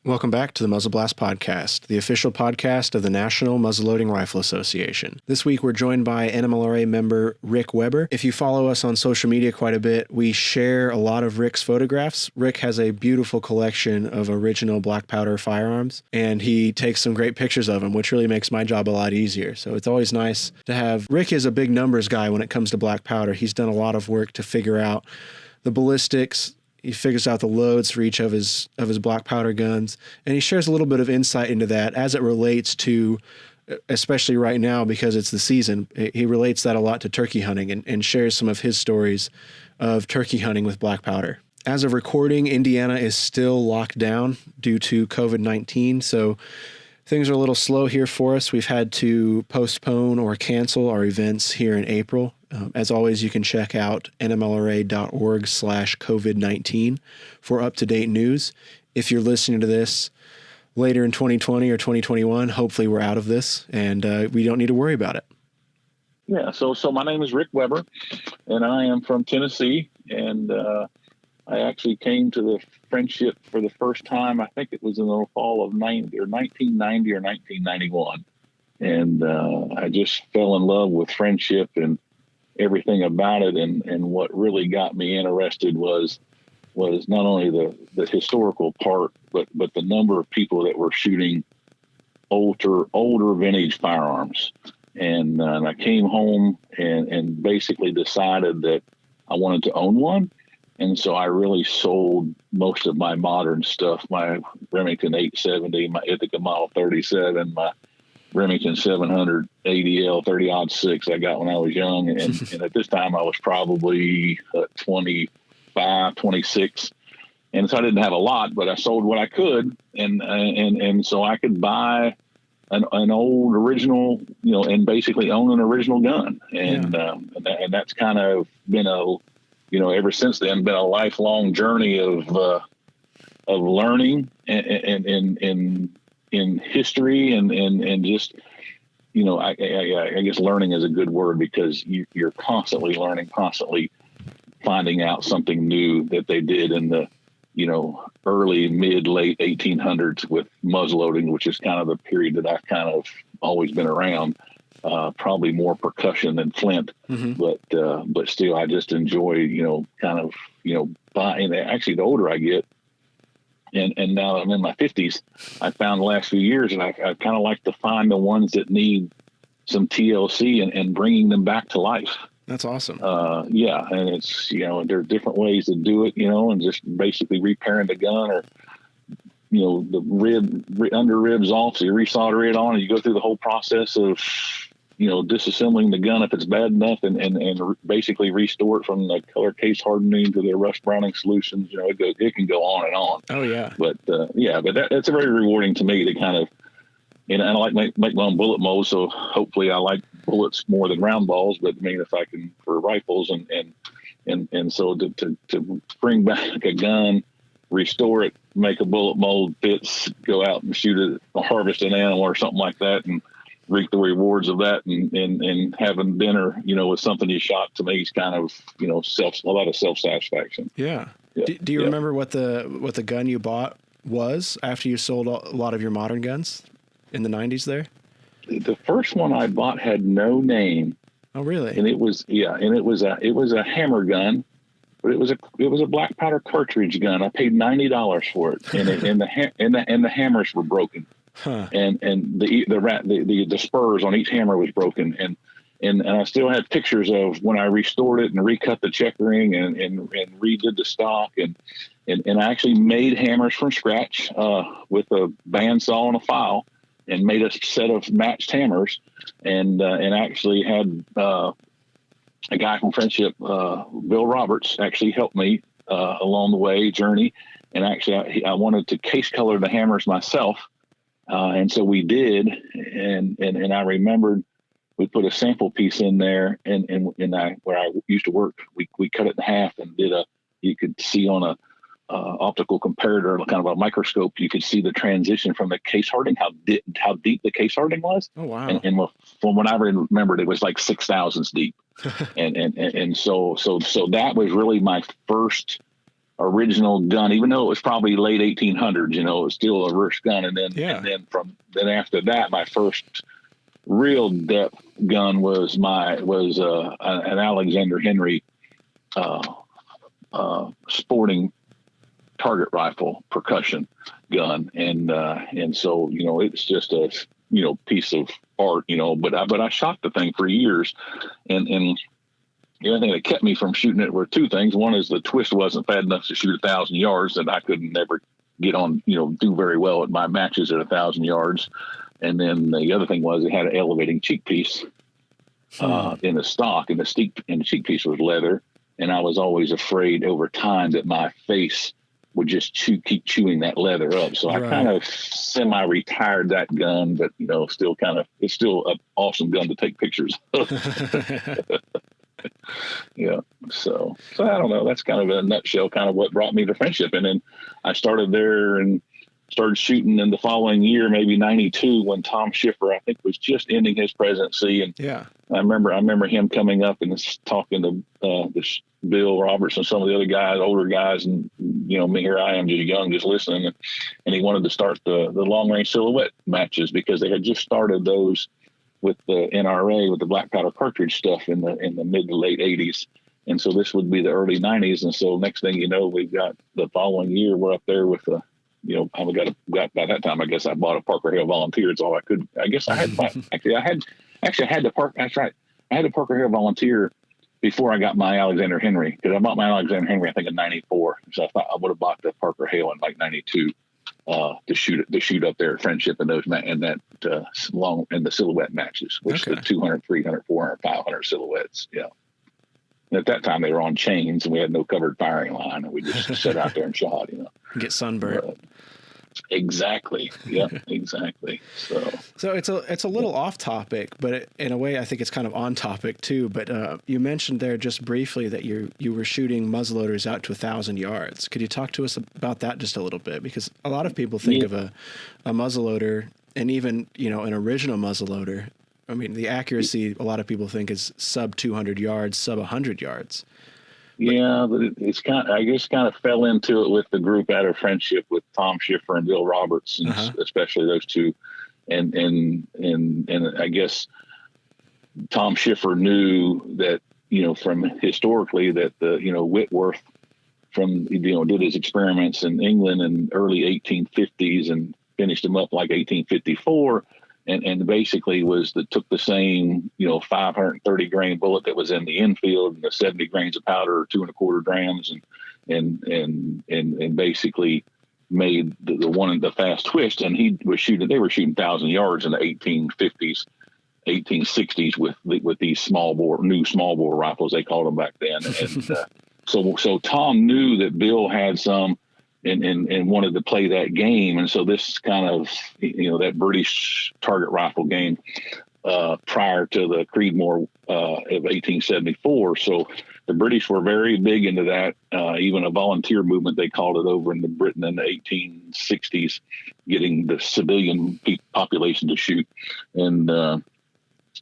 Welcome back to the Muzzle Blast Podcast, the official podcast of the National Muzzleloading Rifle Association. This week we're joined by NMLRA member Rick Weber. If you follow us on social media quite a bit, we share a lot of Rick's photographs. Rick has a beautiful collection of original Blackpowder firearms, and he takes some great pictures of them, which really makes my job a lot easier. So it's always nice to have... Rick is a big numbers guy when it comes to Blackpowder. He's done a lot of work to figure out the ballistics. He figures out the loads for each of his black powder guns, and he shares a little bit of insight into that as it relates to, especially right now because it's the season, he relates that a lot to turkey hunting and shares some of his stories of turkey hunting with black powder. As of recording, Indiana is still locked down due to COVID-19, so things are a little slow here for us. We've had to postpone or cancel our events here in April. As always, you can check out nmlra.org/COVID-19 for up-to-date news. If you're listening to this later in 2020 or 2021, hopefully we're out of this and we don't need to worry about it. Yeah, so my name is Rick Weber, and I am from Tennessee, and I actually came to the Friendship for the first time. I think it was in the fall of 1990 or 1991, and I just fell in love with Friendship and everything about it, and what really got me interested was not only the historical part, but the number of people that were shooting older vintage firearms. And I came home and basically decided that I wanted to own one. And so I really sold most of my modern stuff, my Remington 870, my Ithaca Model 37, my Remington 700 ADL 30-06 I got when I was young. And at this time I was probably 25, 26. And so I didn't have a lot, but I sold what I could. And so I could buy an old original, and basically own an original gun. And that's kind of been ever since then, been a lifelong journey of learning and in history and just, I guess learning is a good word because you're constantly learning, constantly finding out something new that they did in the, early, late 1800s with muzzleloading, which is kind of the period that I've kind of always been around. Probably more percussion than flint, but still, I just enjoy, buying. Actually, the older I get, and now I'm in my 50s, I found the last few years, and I kind of like to find the ones that need some TLC and bringing them back to life. That's awesome. Yeah, and it's there are different ways to do it, and just basically repairing the gun or. The under ribs off, so you resolder it on, and you go through the whole process of, disassembling the gun if it's bad enough, and basically restore it from the color case hardening to the rust browning solutions. It can go on and on. Oh yeah. But that's very rewarding to me to kind of, and I like make my own bullet molds, so hopefully I like bullets more than round balls. But I mean, if I can for rifles and so to bring back a gun, restore it, make a bullet mold, fits, go out and shoot it, harvest an animal or something like that, and reap the rewards of that, and having dinner, with something you shot, to me is kind of, a lot of self-satisfaction. Yeah. Do you remember what the gun you bought was after you sold a lot of your modern guns in the 90s there? The first one I bought had no name. Oh, really? And it was a hammer gun. But it was a black powder cartridge gun. I paid $90 for it, and the hammers were broken, and the spurs on each hammer was broken, and I still have pictures of when I restored it and recut the checkering and redid the stock, and I actually made hammers from scratch with a bandsaw and a file, and made a set of matched hammers, and actually had. A guy from Friendship, Bill Roberts, actually helped me along the way journey. And actually, I wanted to case color the hammers myself. And so we did. And I remembered we put a sample piece in there. And where I used to work, we cut it in half and you could see on a optical comparator, kind of a microscope, you could see the transition from the case hardening, how deep the case hardening was. Oh, wow. And from what I remembered, it was like 6 thousandths deep. and so that was really my first original gun, even though it was probably late 1800s, it was still a Rush gun. And then after that, my first real depth gun was an Alexander Henry sporting target rifle percussion gun, and so it's just a piece of art, but I shot the thing for years, and the only thing that kept me from shooting it were two things. One is the twist wasn't fat enough to shoot 1,000 yards, that I could never get on, do very well at my matches at 1,000 yards. And then the other thing was it had an elevating cheek piece in the stock, and the cheek piece was leather. And I was always afraid over time that my face would just keep chewing that leather up. So I kind of semi-retired that gun, but it's still an awesome gun to take pictures of. Yeah. So I don't know. That's kind of in a nutshell, kind of what brought me to Friendship. And then I started there and started shooting in the following year, maybe 92, when Tom Schiffer, I think, was just ending his presidency. And I remember him coming up and talking to this Bill Roberts and some of the other guys, older guys, and me, here I am, just young, just listening. And he wanted to start the long range silhouette matches, because they had just started those with the NRA, with the black powder cartridge stuff in the mid to late 80s. And so this would be the early 90s. And so next thing you know, we've got the following year, we're up there with I got by that time, I guess I bought a Parker Hale Volunteer. It's all I could. I guess I had the Parker. That's right. I had a Parker Hale Volunteer before I got my Alexander Henry, because I bought my Alexander Henry, I think, in 94. So I thought I would have bought the Parker Hale in like 92 to shoot up there at Friendship in the silhouette matches, which the 200, 300, 400, 500 silhouettes. Yeah. And at that time they were on chains, and we had no covered firing line, and we just sat out there and shot. Get sunburned. Exactly. Yeah, exactly. So it's a little off topic, but in a way I think it's kind of on topic too. But you mentioned there just briefly that you were shooting muzzleloaders out to 1,000 yards. Could you talk to us about that just a little bit? Because a lot of people think of a muzzleloader, and even an original muzzleloader. I mean, the accuracy a lot of people think is sub 200 yards, sub 100 yards. Yeah, but it's I just kind of fell into it with the group out of Friendship with Tom Schiffer and Bill Roberts, and especially those two. And I guess Tom Schiffer knew that, from historically that Whitworth did his experiments in England in early 1850s and finished them up like 1854. And basically took the same, 530 grain bullet that was in the infield, and the 70 grains of powder, 2¼ grams, and basically made the fast twist. And they were shooting 1,000 yards in the 1850s, 1860s with these new small bore rifles, they called them back then. And so Tom knew that Bill had some, and wanted to play that game. And so this kind of, that British target rifle game prior to the Creedmoor of 1874. So the British were very big into that, even a volunteer movement, they called it, over in Britain in the 1860s, getting the civilian population to shoot.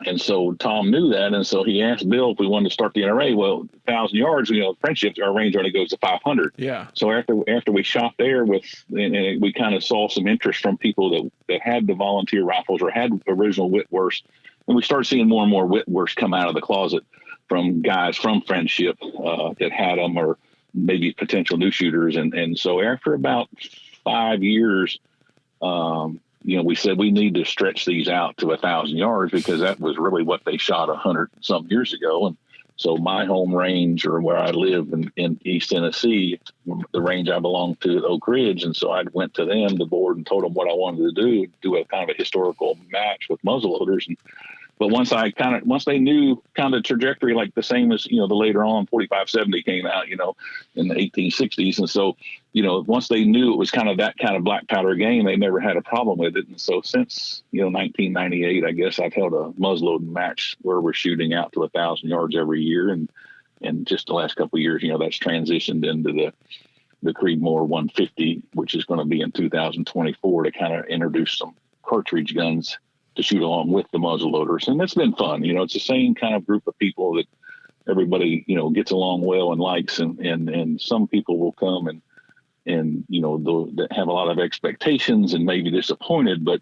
And so Tom knew that, and so he asked Bill if we wanted to start the NRA. Well, 1,000 yards, Friendship, our range only goes to 500. Yeah. So after we shot there and we kind of saw some interest from people that had the volunteer rifles or had original Whitworths, and we started seeing more and more Whitworths come out of the closet from guys from Friendship that had them, or maybe potential new shooters. And so after about 5 years, we said we need to stretch these out to 1,000 yards, because that was really what they shot 100 some years ago. And so my home range, or where I live in East Tennessee, the range I belong to at Oak Ridge. And so I went to them, the board, and told them what I wanted to do a kind of a historical match with muzzleloaders. But once they knew kind of trajectory, like the same as, the later on 4570 came out, in the 1860s. And so, once they knew it was kind of that kind of black powder game, they never had a problem with it. And so since, 1998, I guess I've held a muzzleloading match where we're shooting out to 1,000 yards every year. And just the last couple of years, that's transitioned into the Creedmoor 150, which is going to be in 2024, to kind of introduce some cartridge guns to shoot along with the muzzleloaders. And it's been fun. It's the same kind of group of people that everybody, gets along well and likes, and some people will come and that have a lot of expectations and may be disappointed, but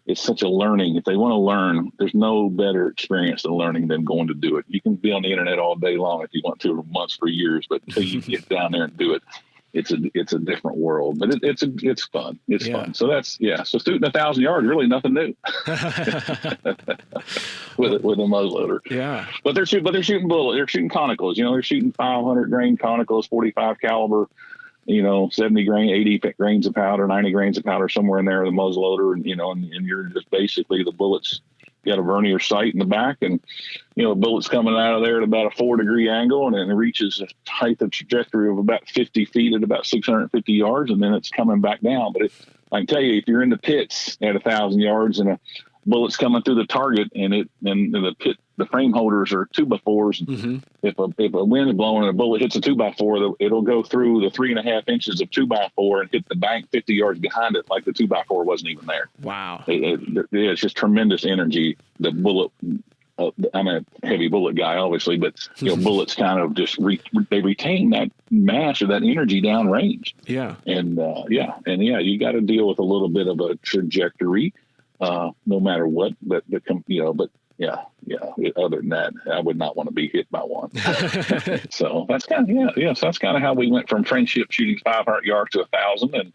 it's such a learning. If they want to learn, there's no better experience than learning than going to do it. You can be on the internet all day long if you want to, or months, for years, but until you get down there and do it, it's a different world. But it's fun. It's fun. So so shooting 1,000 yards, really nothing new with a muzzleloader. Yeah. But they're shooting bullets. They're shooting conicals. They're shooting 500 grain conicals, 45 caliber. 70 grain, 80 grains of powder, 90 grains of powder, somewhere in there, the muzzleloader, and you're just basically, the bullets got a vernier sight in the back, and the bullet's coming out of there at about a 4-degree angle, and it reaches a height of trajectory of about 50 feet at about 650 yards, and then it's coming back down. But I can tell you, if you're in the pits at 1,000 yards and a bullet's coming through the target, and the frame holders are 2x4s. Mm-hmm. If a wind is blowing and a bullet hits a 2x4, it'll go through the 3.5 inches of 2x4 and hit the bank 50 yards behind it, like the 2x4 wasn't even there. Wow. It's just tremendous energy. The bullet, I'm a heavy bullet guy, obviously, but bullets kind of just they retain that mass or that energy downrange. Yeah. And you got to deal with a little bit of a trajectory, no matter what. But other than that, I would not want to be hit by one. So that's kind of So that's kind of how we went from friendship shooting 500 yards to 1,000, and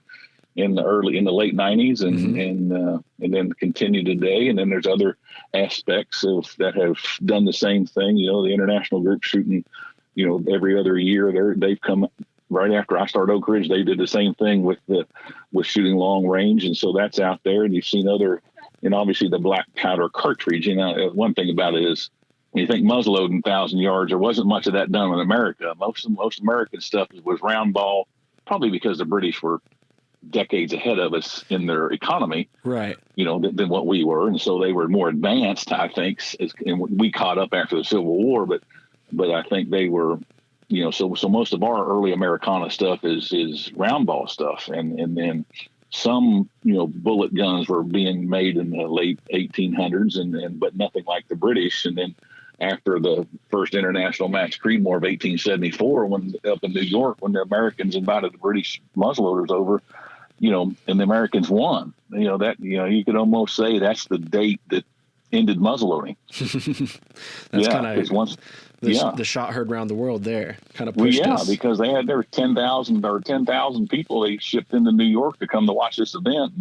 in the late 90s, and then continue today. And then there's other aspects that have done the same thing. The international group shooting, every other year. They've come right after I started Oak Ridge. They did the same thing with shooting long range, and so that's out there. And you've seen other. And obviously the Blackpowder cartridge, one thing about it is when you think muzzleloading 1,000 yards, there wasn't much of that done in America. Most American stuff was round ball, probably because the British were decades ahead of us in their economy, right? Than what we were. And so they were more advanced, I think, and we caught up after the Civil War, but I think they were, so most of our early Americana stuff is round ball stuff. And then some, bullet guns were being made in the late 1800s, but nothing like the British. And then after the first international match, Creedmoor of 1874, when up in New York, when the Americans invited the British muzzleloaders over, and the Americans won. You could almost say that's the date that ended muzzleloading. That's kind of the shot heard around the world there. Kind of pushed us. Because there were 10,000 people they shipped into New York to come to watch this event,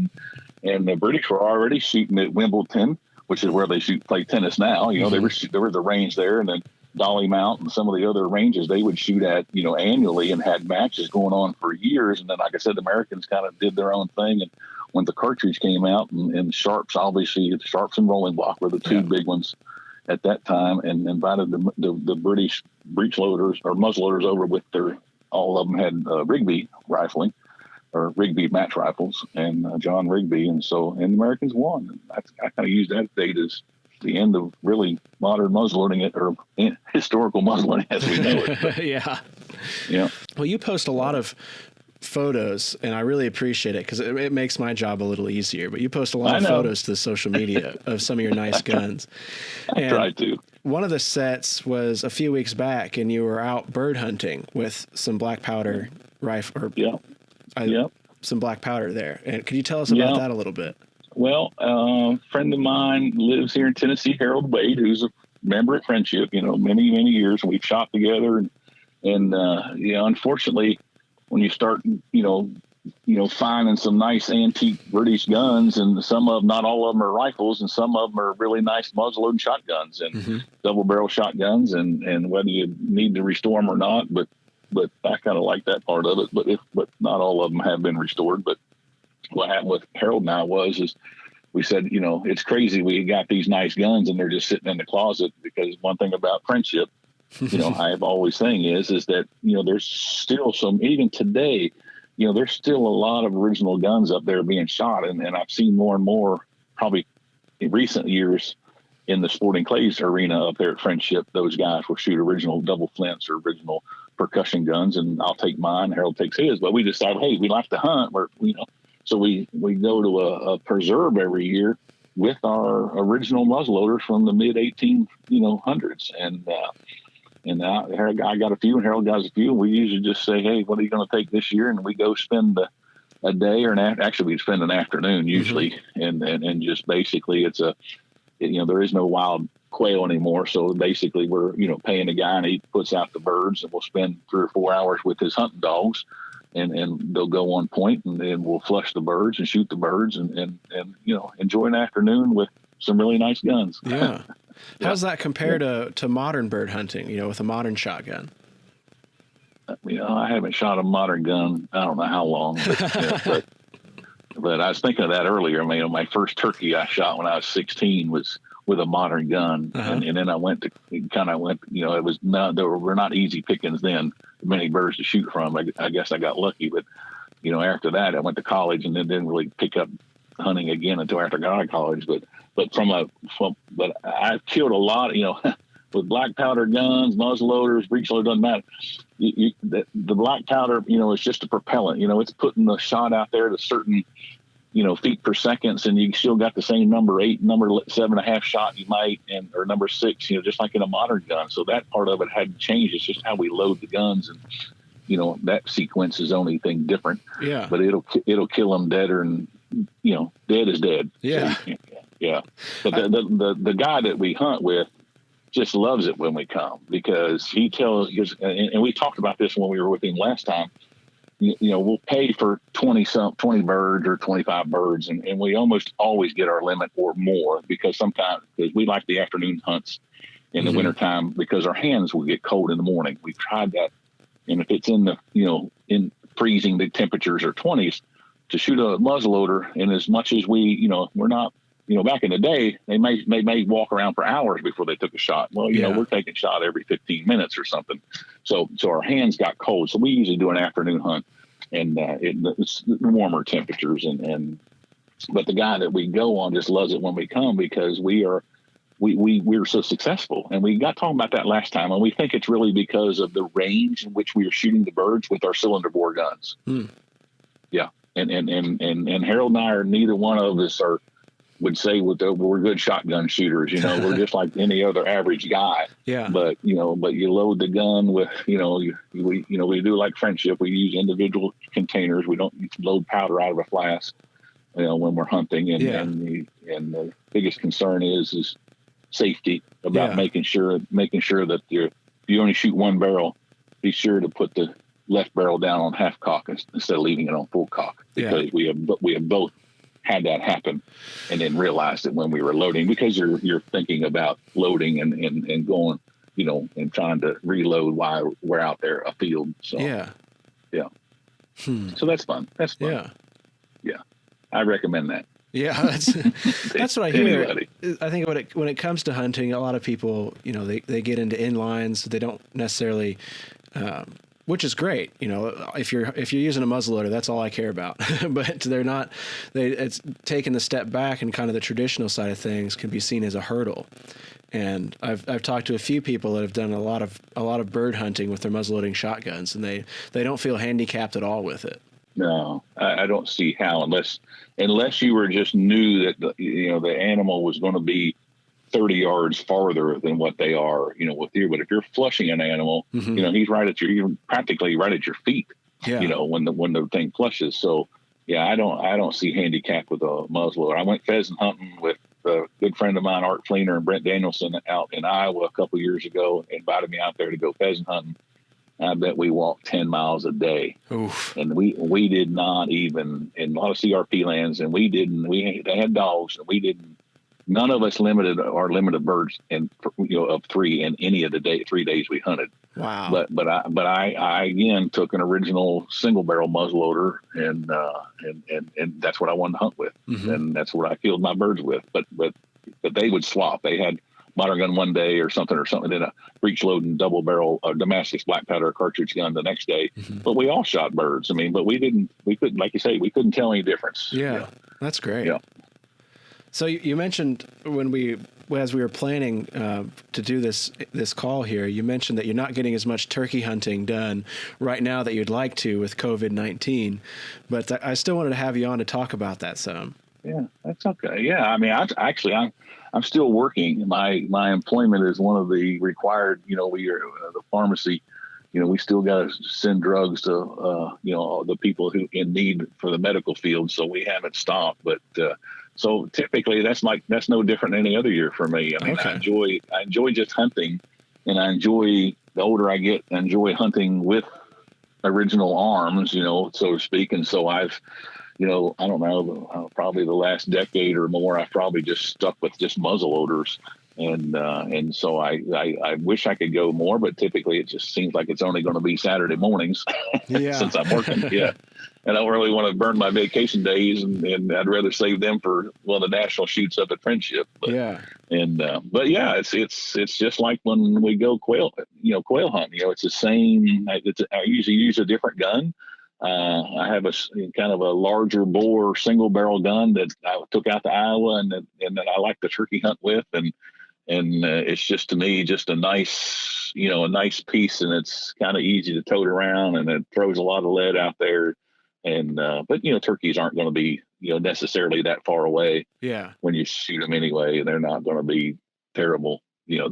and the British were already shooting at Wimbledon, which is where they play tennis now. There was the range there, and then Dolly Mount and some of the other ranges they would shoot at, annually, and had matches going on for years. And then, like I said, the Americans kind of did their own thing. And when the cartridge came out, and Sharps, obviously, Sharps and Rolling Block were the two big ones at that time, and invited the British breechloaders or muzzleloaders over with all of them had Rigby rifling, or Rigby match rifles, and John Rigby. And the Americans won. And I kind of use that date as the end of really modern muzzleloading, or historical muzzleloading as we know it. Yeah. Well, you post a lot of photos, and I really appreciate it because it makes my job a little easier. But you post a lot of photos to the social media of some of your nice guns. I try to. One of the sets was a few weeks back, and you were out bird hunting with some black powder rifle, some black powder there. And could you tell us about that a little bit? Well, a friend of mine lives here in Tennessee, Harold Wade, who's a member at Friendship, many, many years. We've shot together, and unfortunately, when you start, finding some nice antique British guns, and some of them, not all of them are rifles, and some of them are really nice muzzleloading shotguns and double barrel shotguns, and whether you need to restore them or not, but I kind of like that part of it. But not all of them have been restored. But what happened with Harold and I is we said, it's crazy. We got these nice guns and they're just sitting in the closet, because one thing about Friendship, I've always saying is that, there's still even today, there's still a lot of original guns up there being shot. And I've seen more and more, probably in recent years, in the sporting clays arena up there at Friendship, those guys will shoot original double flints or original percussion guns, and I'll take mine, Harold takes his. But we decided, hey, we like to hunt, so we go to a preserve every year with our original muzzleloaders from the mid 1800s, and And I got a few, and Harold got a few. And we usually just say, "Hey, what are you going to take this year?" And we go spend a day or actually we spend an afternoon usually, and just basically there is no wild quail anymore. So basically we're paying a guy, and he puts out the birds, and we'll spend 3 or 4 hours with his hunting dogs, and they'll go on point, and then we'll flush the birds and shoot the birds, and enjoy an afternoon with some really nice guns. Yeah. How's that compare to modern bird hunting, with a modern shotgun? I haven't shot a modern gun, I don't know how long, but I was thinking of that earlier. I mean, my first turkey I shot when I was 16 was with a modern gun. And then I went, it was not, there were not easy pickings then, many birds to shoot from. I guess I got lucky, but after that I went to college and then didn't really pick up hunting again until after I got out of college. But I've killed a lot, with black powder guns, muzzleloaders, breechloader, doesn't matter. The black powder, is just a propellant. It's putting the shot out there at a certain, feet per second, and you still got the same number 8, number 7.5 shot you might, or number 6, just like in a modern gun. So that part of it hadn't changed. It's just how we load the guns, and that sequence is the only thing different. Yeah. But it'll kill them deader, and dead is dead. Yeah. So, yeah. But the guy that we hunt with just loves it when we come, because he tells us, and we talked about this when we were with him last time, we'll pay for 20 birds or 25 birds, and we almost always get our limit or more, because we like the afternoon hunts in the wintertime, because our hands will get cold in the morning. We've tried that. And if it's in in freezing, the temperatures are 20s, to shoot a muzzleloader, and as much as we're not, back in the day, they may walk around for hours before they took a shot. Well, we're taking a shot every 15 minutes or something. So our hands got cold. So we usually do an afternoon hunt, and it's warmer temperatures. But the guy that we go on just loves it when we come, because we're so successful. And we got talking about that last time, and we think it's really because of the range in which we are shooting the birds with our cylinder bore guns. Yeah. And Harold and I are, neither one of us would say we're good shotgun shooters. We're just like any other average guy. Yeah. But you load the gun with, we do like Friendship. We use individual containers. We don't load powder out of a flask, when we're hunting. And the biggest concern is safety, about making sure that if you only shoot one barrel, be sure to put the left barrel down on half cock instead of leaving it on full cock, because we have both had that happen, and then realized it when we were loading, because you're thinking about loading and going, and trying to reload while we're out there a field. So so that's fun. Yeah. I recommend that. Yeah, that's what I hear. Anybody. I think when it comes to hunting, a lot of people, they get into inlines. They don't necessarily, which is great. If you're using a muzzleloader, that's all I care about. But it's taking the step back, and kind of the traditional side of things can be seen as a hurdle. And I've talked to a few people that have done a lot of bird hunting with their muzzleloading shotguns, and they don't feel handicapped at all with it. No, I don't see how, unless you were just knew that the animal was going to be 30 yards farther than what they are, with you. But if you're flushing an animal, he's practically right at your feet, when the thing flushes. So I don't see handicap with a muzzleloader. I went pheasant hunting with a good friend of mine, Art Fleener, and Brent Danielson out in Iowa a couple of years ago, invited me out there to go pheasant hunting. I bet we walked 10 miles a day. Oof. And we did not even, in a lot of CRP lands, and they had dogs, and none of us limited birds of 3 in any of the 3 days we hunted. Wow. But I again took an original single barrel muzzleloader, and that's what I wanted to hunt with. And that's what I killed my birds with. But they would swap. They had modern gun one day or something, then a breech loading double barrel Damascus black powder cartridge gun the next day. But we all shot birds. I mean, but we couldn't, like you say, we couldn't tell any difference. Yeah. That's great. Yeah. So you mentioned as we were planning to do this call here, you mentioned that you're not getting as much turkey hunting done right now that you'd like to with COVID-19, but I still wanted to have you on to talk about that some. Yeah, that's okay. Yeah, I mean, I'm still working. My employment is one of the required. We are the pharmacy. We still got to send drugs to the people who in need for the medical field. So we haven't stopped. But so typically that's no different than any other year for me. I mean, Okay. I enjoy just hunting, and I enjoy the older I get, I enjoy hunting with original arms, so to speak. And so I've I don't know, probably the last decade or more, I've probably just stuck with just muzzleloaders. And so I wish I could go more, but typically it just seems like it's only going to be Saturday mornings since I'm working. Yeah. And I don't really want to burn my vacation days, and I'd rather save them for the national shoots up at Friendship. But, Yeah. But yeah, it's just like when we go quail hunting. It's the same. I usually use a different gun. I have a kind of a larger bore single barrel gun that I took out to Iowa and that I like to turkey hunt with, and it's just, to me, just a nice piece, and it's kind of easy to tote around, and it throws a lot of lead out there. And but turkeys aren't going to be necessarily that far away. Yeah. When you shoot them anyway, they're not going to be terrible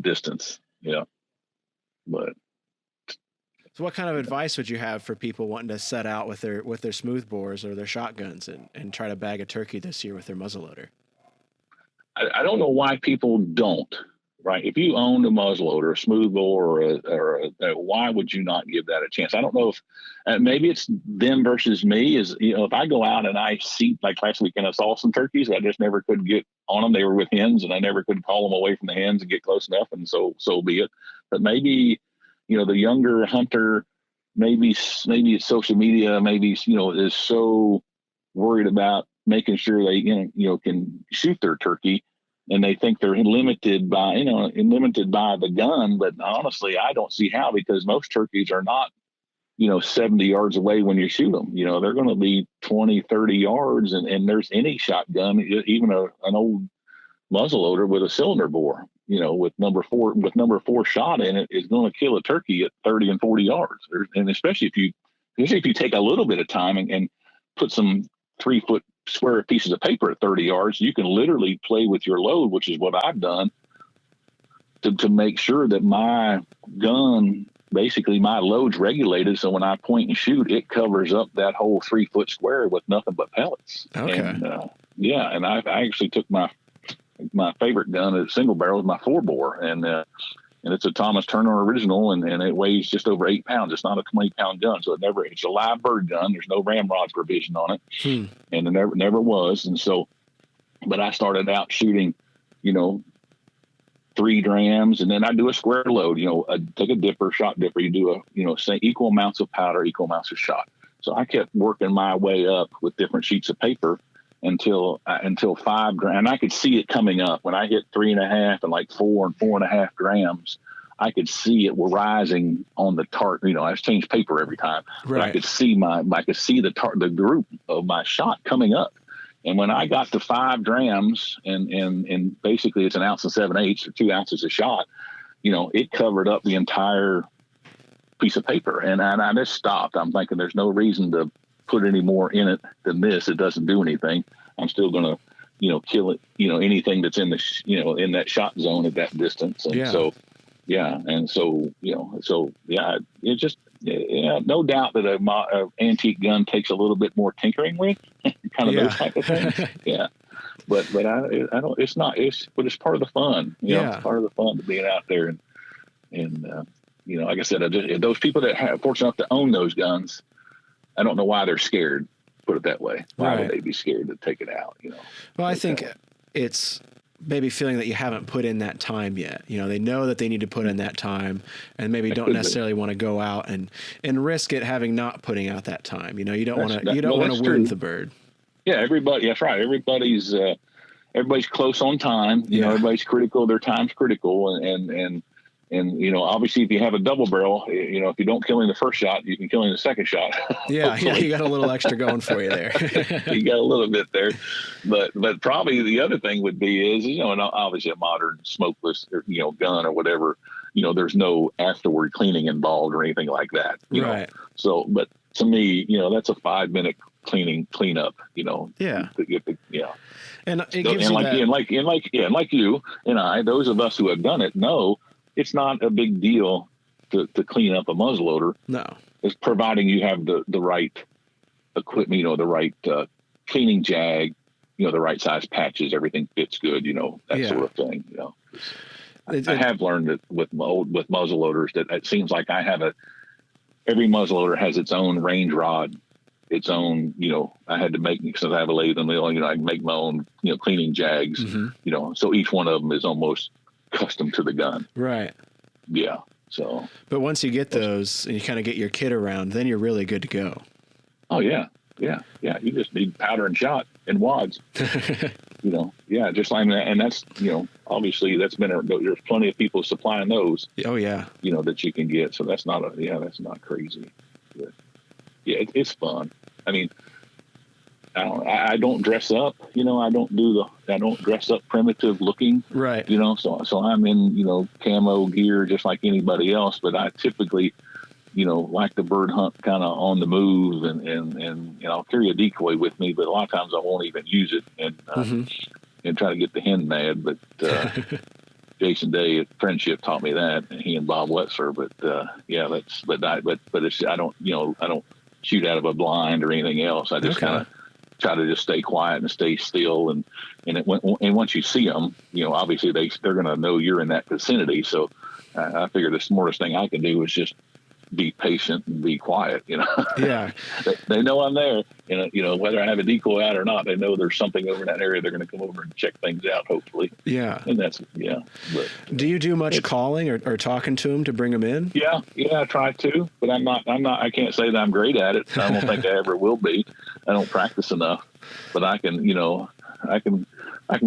distance. But So what kind of advice would you have for people wanting to set out with their smooth bores or their shotguns and try to bag a turkey this year with their muzzleloader? I don't know why people don't. Right? If you owned a muzzleloader, a smooth bore, why would you not give that a chance? I don't know if maybe it's them versus me. If I go out and I see, like last weekend, I saw some turkeys, I just never could get on them. They were with hens, and I never could call them away from the hens and get close enough. And so be it. But maybe the younger hunter, maybe it's social media, maybe is so worried about making sure they can shoot their turkey, and they think they're limited by the gun. But honestly, I don't see how, because most turkeys are not 70 yards away when you shoot them. They're going to be 20, 30 yards, and there's any shotgun, even an old muzzleloader with a cylinder bore, with number four shot in it, is going to kill a turkey at 30 and 40 yards. And especially if you take a little bit of time and put some 3-foot square pieces of paper at 30 yards, you can literally play with your load, which is what I've done to make sure that my gun, basically my load's regulated. So when I point and shoot, it covers up that whole 3-foot square with nothing but pellets. Okay. And and I actually took my favorite gun, a single barrel, is my 4-bore, and it's a Thomas Turner original, and it weighs just over 8 pounds. It's not a 20-pound gun, so it's a live bird gun. There's no ramrod provision on it, and it never was. And so, but I started out shooting, 3 drams, and then I do a square load. Take a shot dipper. You do say equal amounts of powder, equal amounts of shot. So I kept working my way up with different sheets of paper until 5 grams. And I could see it coming up when I hit 3.5 and like 4 and 4.5 grams. I could see it rising on the tart. I changed paper every time, right. But I could see the group of my shot coming up. And when I got to 5 grams, and basically it's 1 ounce and 7/8 or 2 ounces of shot, it covered up the entire piece of paper. And I just stopped. I'm thinking there's no reason to put any more in it than this. It doesn't do anything. I'm still going to, kill it, anything that's in the, in that shot zone at that distance. And it just, no doubt that a antique gun takes a little bit more tinkering with, kind of those type of things. Yeah. But I don't, it's part of the fun, it's part of the fun to being out there. And like I said, those people that have fortunate enough to own those guns, I don't know why they're scared, put it that way. Why would they be scared to take it out? Well, I think it's maybe feeling that you haven't put in that time yet. They know that they need to put in that time, and maybe don't necessarily want to go out and risk it having not putting out that time. You don't want to wound the bird. Yeah, everybody. That's right. Everybody's close on time. Everybody's critical. Their time's critical, and obviously, if you have a double barrel, if you don't kill in the first shot, you can kill in the second shot. Yeah, you got a little extra going for you there. You got a little bit there, but probably the other thing would be is and obviously a modern smokeless gun or whatever, there's no afterward cleaning involved or anything like that. Right. So, but to me, that's a 5-minute cleanup, Yeah. to get the, And it gives you that. And like you and I, those of us who have done it know it's not a big deal to clean up a muzzleloader. No. It's providing you have the right equipment, the right cleaning jag, the right size patches, everything fits good, that sort of thing. I have learned that with muzzleloaders that it seems like every muzzleloader has its own range rod, its own, I had to make, since I have a lathe and mill, I can make my own, cleaning jags, so each one of them is almost custom to the gun. Right. Yeah. So, but once you get those and you kind of get your kit around, then you're really good to go. Oh yeah. Yeah. Yeah. You just need powder and shot and wads, just like that. And that's, obviously there's plenty of people supplying those. Oh yeah. That you can get. So that's not crazy. But yeah, it's fun. I mean, I don't dress up, I don't dress up primitive looking, right. So I'm in, camo gear just like anybody else, but I typically, like the bird hunt kind of on the move and I'll carry a decoy with me, but a lot of times I won't even use it and try to get the hen mad. But, Jason Day at Friendship taught me that, and he and Bob Wetzer, but I don't shoot out of a blind or anything else. I just kind of try to just stay quiet and stay still. And once you see them, obviously they're going to know you're in that vicinity. So I figure the smartest thing I can do is just be patient and be quiet, Yeah. They know I'm there, whether I have a decoy out or not, they know there's something over in that area. They're going to come over and check things out, hopefully. Yeah. And that's, But, do you do much calling or talking to them to bring them in? Yeah, I try to, but I can't say that I'm great at it. I don't think I ever will be. I don't practice enough, but I can, I can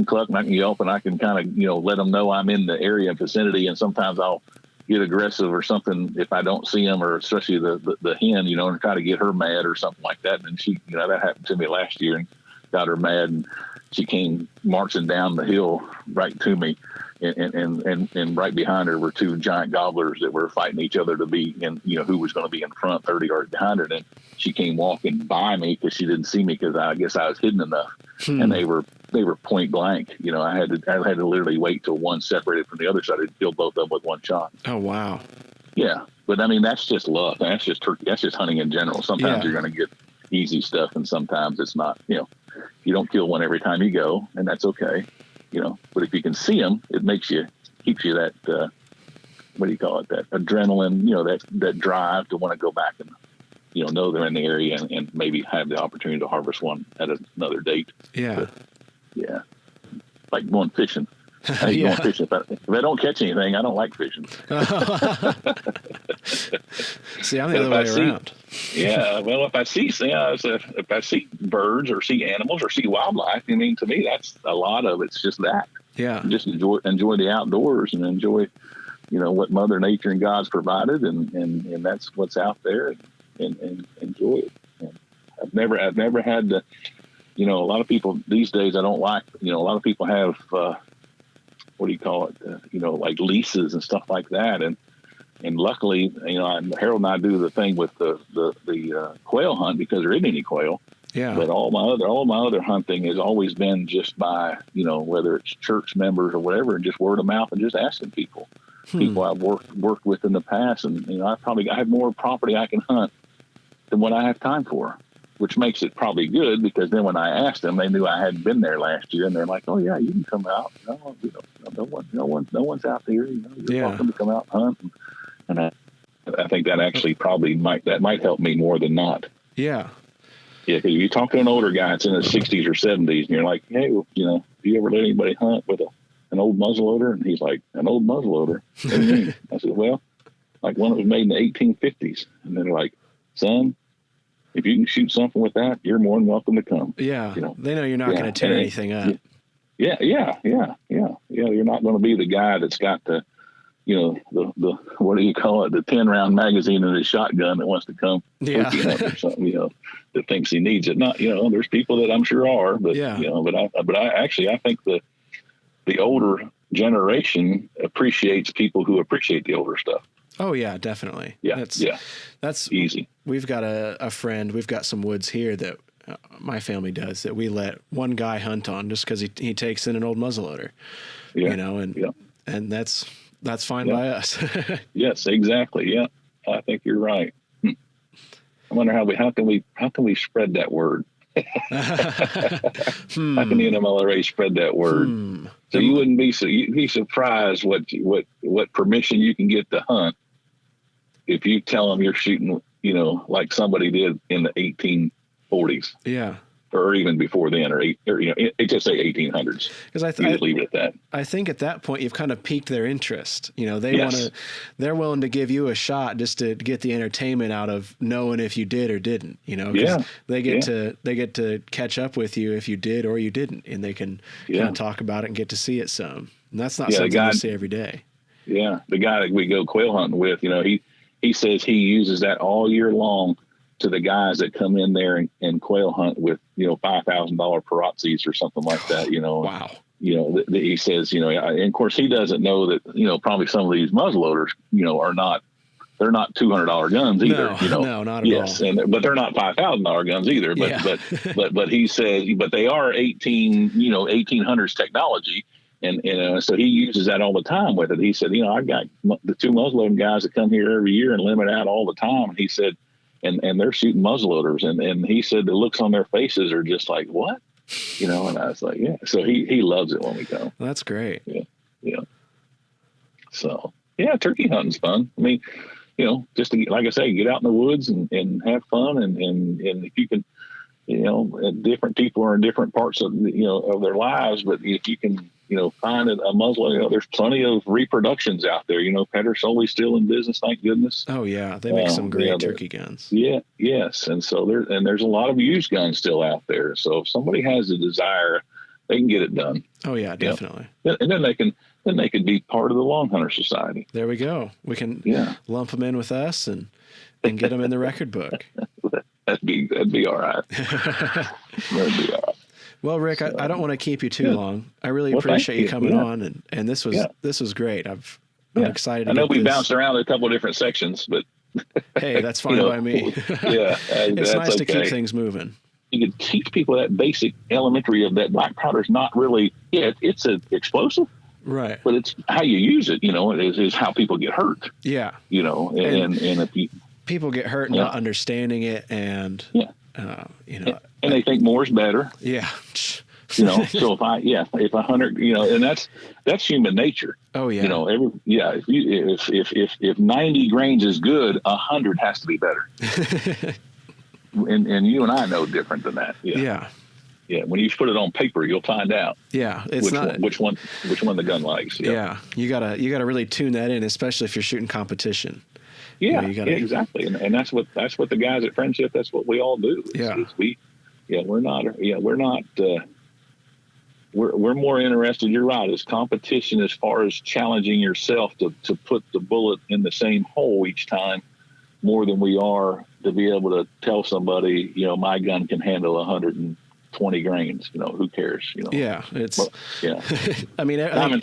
cluck and I can yelp and I can kind of, let them know I'm in the area and vicinity. And sometimes I'll get aggressive or something if I don't see them, or especially the hen, and try to get her mad or something like that. And she, that happened to me last year and got her mad, and she came marching down the hill right to me. And right behind her were two giant gobblers that were fighting each other to be in, who was going to be in front 30 yards behind her. And she came walking by me because she didn't see me because I guess I was hidden enough. And they were point blank. I had to literally wait till one separated from the other side to kill both of them with one shot. Oh, wow. Yeah. But I mean, that's just luck. That's just turkey. That's just hunting in general. Sometimes you're going to get easy stuff and sometimes it's not, you don't kill one every time you go, and that's okay. But if you can see them, it keeps you that, what do you call it? That adrenaline, that drive to want to go back and, know they're in the area and maybe have the opportunity to harvest one at another date. Yeah. But, yeah. Like going fishing. I hate going fishing. If I don't catch anything, I don't like fishing. See, I'm the other way around. Yeah. Well, if I see birds or see animals or see wildlife, to me, that's a lot of it's just that. Yeah. Just enjoy the outdoors and enjoy, what Mother Nature and God's provided, and that's what's out there, and enjoy it. And I've never had to, a lot of people these days, I don't like, a lot of people have, what do you call it? Like leases and stuff like that. And luckily, Harold and I do the thing with the quail hunt because there isn't any quail. Yeah. But all my other hunting has always been just by, whether it's church members or whatever, and just word of mouth and just asking people I've worked with in the past. And, I have more property I can hunt than what I have time for, which makes it probably good because then when I asked them, they knew I hadn't been there last year, and they're like, "Oh yeah, you can come out. No one's out there. You're welcome to come out and hunt." And I think that actually probably might help me more than not. Yeah. Yeah, because you talk to an older guy that's in his 60s or 70s, and you're like, "Hey, do you ever let anybody hunt with an old muzzleloader?" And he's like, "An old muzzleloader? What do you mean?" I said, "Well, like one that was made in the 1850s." And they're like, "Son, if you can shoot something with that, you're more than welcome to come." Yeah. They know you're not going to tear anything up. Yeah. You're not going to be the guy that's got the what do you call it? The 10-round magazine in his shotgun that wants to come hunt or something, that thinks he needs it. Not, there's people that I'm sure are, but, but I think the older generation appreciates people who appreciate the older stuff. Oh yeah, definitely. Yeah. That's easy. We've got a friend, we've got some woods here that my family does, that we let one guy hunt on just because he takes in an old muzzleloader, and that's fine by us. Yes, exactly. Yeah, I think you're right. I wonder how can we spread that word? How can the NMLRA spread that word? So you wouldn't you'd be surprised what permission you can get to hunt if you tell them you're shooting, like somebody did in the 1840s. Yeah. Or even before then, or just say 1800s. Because I leave it at that. I think at that point you've kind of piqued their interest. They're willing to give you a shot just to get the entertainment out of knowing if you did or didn't. They get to catch up with you if you did or you didn't, and they can kind of talk about it and get to see it some. And that's not something you see every day. Yeah, the guy that we go quail hunting with, he says he uses that all year long to the guys that come in there and quail hunt with, $5,000 Parazzis or something like that, Wow. He says, and of course he doesn't know that, probably some of these muzzleloaders, they're not $200 guns either. No, not at all. But they're not $5,000 guns either. But he says, but they are 1800s technology. And so he uses that all the time with it. He said, I got the 2 muzzleloading guys that come here every year and limit out all the time. And he said, and they're shooting muzzleloaders, and he said the looks on their faces are just like, what? And I was like, yeah. So he loves it when we go. Well, that's great. Yeah. So turkey hunting's fun. I mean, just to, like I say, get out in the woods and have fun, and if you can, different people are in different parts of of their lives, but if you can find a muzzle, there's plenty of reproductions out there. Pedersoli's still in business, thank goodness. Oh yeah, they make some great turkey guns. Yeah, yes, and so there's a lot of used guns still out there. So if somebody has a desire, they can get it done. Oh yeah, definitely. And then they can be part of the Long Hunter Society. There we go. We can lump them in with us and get them in the record book. That'd be all right. That'd be all right. Well, Rick, I don't want to keep you too long. I really appreciate you coming on, and this was great. I'm excited. I know we bounced around a couple of different sections, but hey, that's fine by me. It's nice to keep things moving. You could teach people that basic elementary of that black powder is not really it's an explosive, right? But it's how you use it. Is how people get hurt. Yeah. And if people get hurt not understanding it, and and they think more is better. Yeah. So if 100, and that's human nature. Oh yeah. If 90 grains is good, 100 has to be better. and you and I know different than that. Yeah. When you put it on paper, you'll find out. Yeah. It's which one the gun likes. Yeah. You gotta really tune that in, especially if you're shooting competition. Yeah, exactly. And that's what the guys at Friendship, that's what we all do. We're more interested. You're right. It's competition as far as challenging yourself to put the bullet in the same hole each time, more than we are to be able to tell somebody, my gun can handle 120 grains. Who cares? Yeah, it's. But, I mean, time and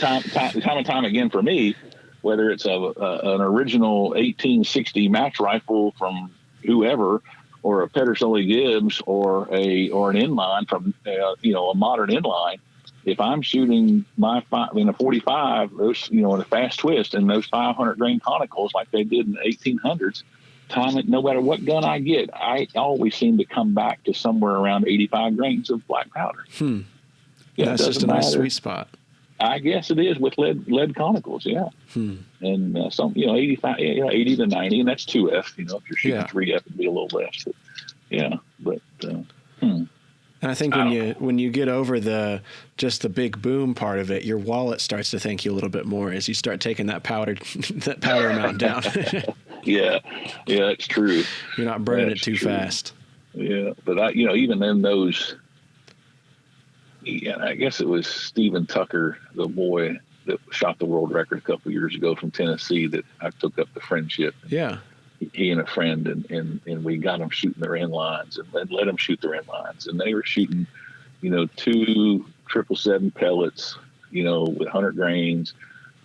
time again for me, whether it's an original 1860 match rifle from whoever, or a Pedersoli Gibbs, or an inline from a modern inline. If I'm shooting a 45, those in a fast twist, and those 500 grain conicals like they did in the 1800s, no matter what gun I get, I always seem to come back to somewhere around 85 grains of black powder. That's just a nice sweet spot. I guess it is with lead conicals, and some 85, 80 to 90, and that's 2F. If you're shooting 3F, it'd be a little less. But And I think when you get over the big boom part of it, your wallet starts to thank you a little bit more as you start taking that powder amount down. Yeah, it's true. You're not burning it too fast. Yeah, but even in those. Yeah, I guess it was Stephen Tucker, the boy that shot the world record a couple of years ago from Tennessee, that I took up the Friendship. Yeah. He and a friend, and we got them shooting their inlines, and let them shoot their inlines. And they were shooting, 2 777 pellets, with 100 grains,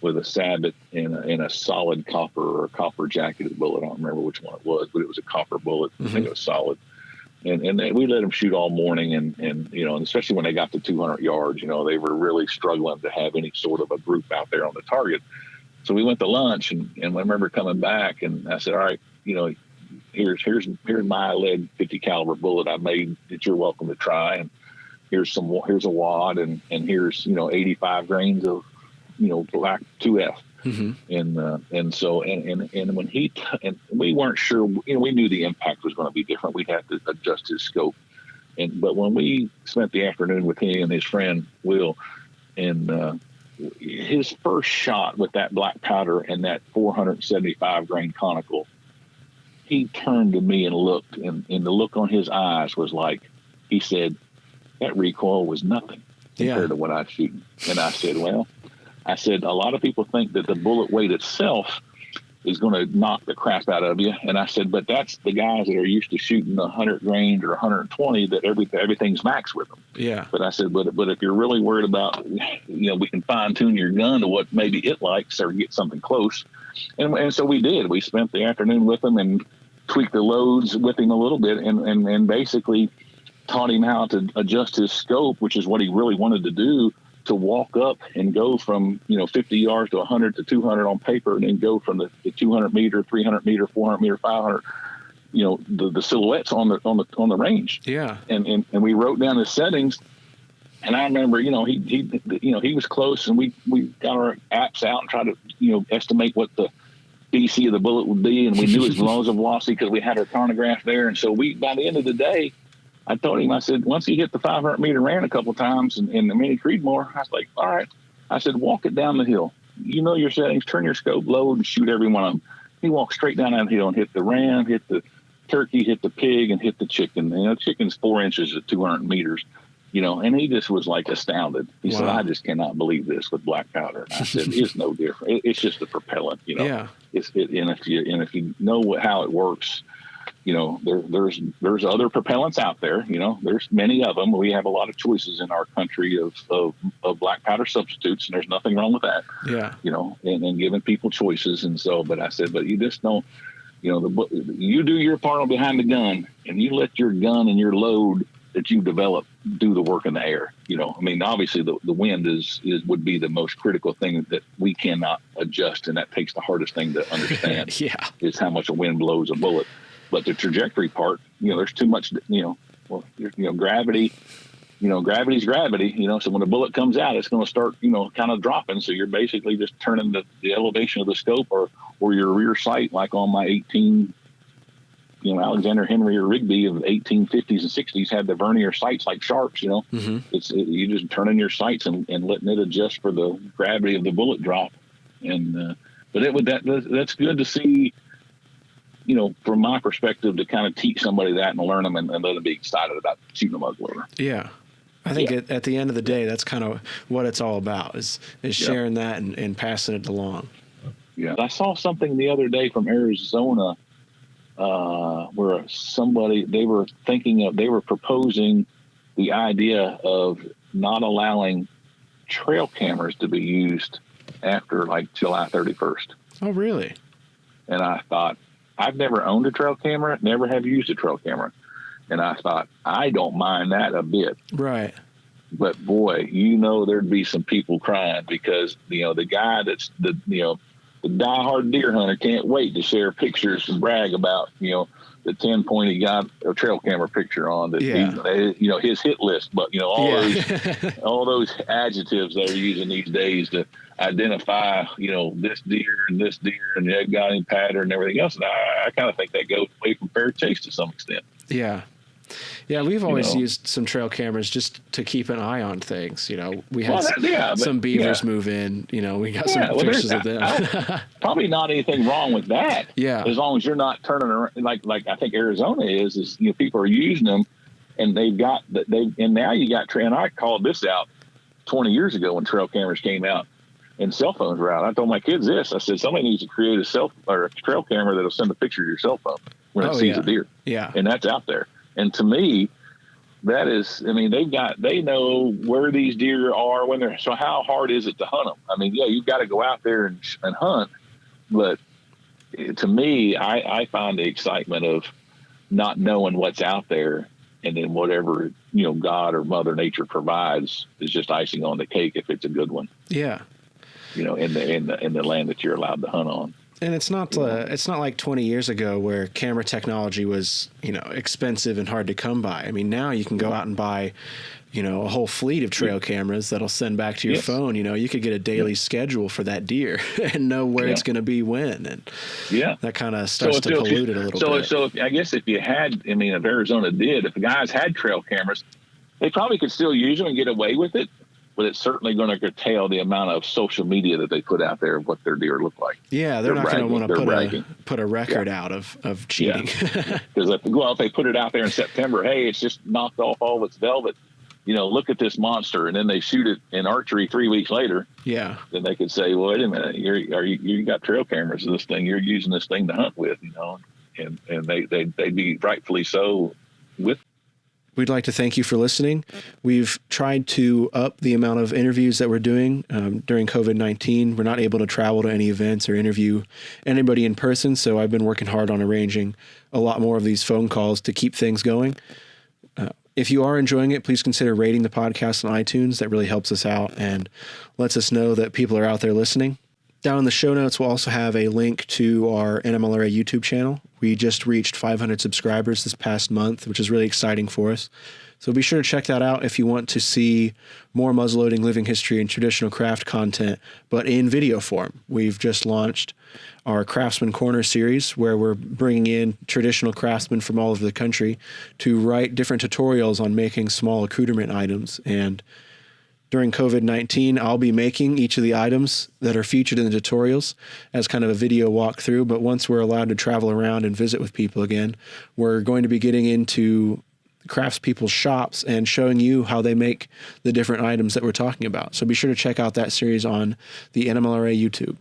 with a sabot and a solid copper or copper jacketed bullet. I don't remember which one it was, but it was a copper bullet. I think it was solid. we let them shoot all morning, and especially when they got to 200 yards, they were really struggling to have any sort of a group out there on the target. So we went to lunch, and I remember coming back, and I said, all right, here's my lead 50 caliber bullet I made that you're welcome to try, and here's a wad, and here's 85 grains of black 2F. Mm-hmm. And so when and we weren't sure, we knew the impact was going to be different. We had to adjust his scope, but when we spent the afternoon with him and his friend Will, and his first shot with that black powder and that 475 grain conical, he turned to me and looked, and the look on his eyes was like, he said, that recoil was nothing compared to what I was shooting. And I said, a lot of people think that the bullet weight itself is going to knock the crap out of you. And I said, but that's the guys that are used to shooting 100 grains or 120 that everything's max with them. Yeah. But I said, but if you're really worried about, we can fine tune your gun to what maybe it likes or get something close. And so we did. We spent the afternoon with him and tweaked the loads with him a little bit, and basically taught him how to adjust his scope, which is what he really wanted to do, to walk up and go from 50 yards to 100 to 200 on paper, and then go from the 200 meter, 300 meter, 400 meter, 500. The silhouettes on the range. Yeah. And we wrote down the settings, and I remember he was close, and we got our apps out and tried to estimate what the BC of the bullet would be, and we knew his muzzle velocity because we had our chronograph there. And so by the end of the day, I told him, I said, once he hit the 500 meter ran a couple of times and the Mini Creedmoor, I was like, all right. I said, walk it down the hill. Your settings, turn your scope, load, and shoot every one of them. He walked straight down that hill and hit the ram, hit the turkey, hit the pig, and hit the chicken. Chicken's 4 inches at 200 meters, and he just was like astounded. He said, I just cannot believe this with black powder. And I said, it's no different. It's just a propellant, Yeah. And if you know how it works, there's other propellants out there. There's many of them. We have a lot of choices in our country of black powder substitutes, and there's nothing wrong with that. Yeah. And giving people choices. And so, but I said, but you just don't, you do your part on behind the gun, and you let your gun and your load that you develop do the work in the air. Obviously the wind would be the most critical thing that we cannot adjust, and that takes the hardest thing to understand. Is how much a wind blows a bullet. But the trajectory part, there's too much, gravity, gravity's gravity, so when the bullet comes out, it's going to start, kind of dropping. So you're basically just turning the elevation of the scope or your rear sight, like on my 18, Alexander Henry or Rigby of the 1850s and 60s had the vernier sights like sharps, Mm-hmm. You just turning your sights and letting it adjust for the gravity of the bullet drop. And, but that's good to see, from my perspective, to kind of teach somebody that and learn them and let them be excited about shooting a muzzleloader. Yeah. I think at the end of the day, that's kind of what it's all about is sharing that and passing it along. Yeah. I saw something the other day from Arizona where they were proposing the idea of not allowing trail cameras to be used after like July 31st. Oh, really? And I thought, I've never owned a trail camera, never have used a trail camera. And I thought, I don't mind that a bit. Right. But boy, there'd be some people crying because, the guy that's the diehard deer hunter can't wait to share pictures and brag about, the 10-point he got a trail camera picture on that, his hit list. But, all those adjectives they're using these days to identify, this deer and they've got him pattern and everything else. And I kind of think that goes away from fair chase to some extent. Yeah. Yeah, we've always used some trail cameras just to keep an eye on things. We had some beavers move in. We got some pictures of them. Probably not anything wrong with that. Yeah, as long as you're not turning around like I think Arizona is people are using them, and and now you got and I called this out 20 years ago when trail cameras came out and cell phones were out. I told my kids this. I said somebody needs to create a trail camera that'll send a picture of your cell phone when it sees a deer. Yeah, and that's out there. And to me, that is, they know where these deer are when they're, so how hard is it to hunt them? You've got to go out there and hunt, but to me, I find the excitement of not knowing what's out there, and then whatever, God or Mother Nature provides is just icing on the cake if it's a good one. Yeah. In the land that you're allowed to hunt on. And it's not like 20 years ago where camera technology was, expensive and hard to come by. I mean, now you can go out and buy, a whole fleet of trail cameras that'll send back to your phone. You could get a daily schedule for that deer and know where it's going to be when. And that kind of starts to pollute it a little bit. So I guess if you had, if Arizona did, if the guys had trail cameras, they probably could still use them and get away with it. But it's certainly going to curtail the amount of social media that they put out there of what their deer look like. Yeah, they're not going to want to put a record out of cheating. Because if they put it out there in September, hey, it's just knocked off all its velvet. Look at this monster, and then they shoot it in archery 3 weeks later. Yeah. Then they could say, well, wait a minute, you got trail cameras of this thing. You're using this thing to hunt with, and they'd be rightfully so with. We'd like to thank you for listening. We've tried to up the amount of interviews that we're doing during COVID-19. We're not able to travel to any events or interview anybody in person, so I've been working hard on arranging a lot more of these phone calls to keep things going. If you are enjoying it, please consider rating the podcast on iTunes. That really helps us out and lets us know that people are out there listening. Down in the show notes, we'll also have a link to our NMLRA YouTube channel. We just reached 500 subscribers this past month, which is really exciting for us. So be sure to check that out if you want to see more muzzleloading, living history, and traditional craft content, but in video form. We've just launched our Craftsman Corner series, where we're bringing in traditional craftsmen from all over the country to write different tutorials on making small accoutrement items. And during COVID-19, I'll be making each of the items that are featured in the tutorials as kind of a video walkthrough. But once we're allowed to travel around and visit with people again, we're going to be getting into craftspeople's shops and showing you how they make the different items that we're talking about. So be sure to check out that series on the NMLRA YouTube.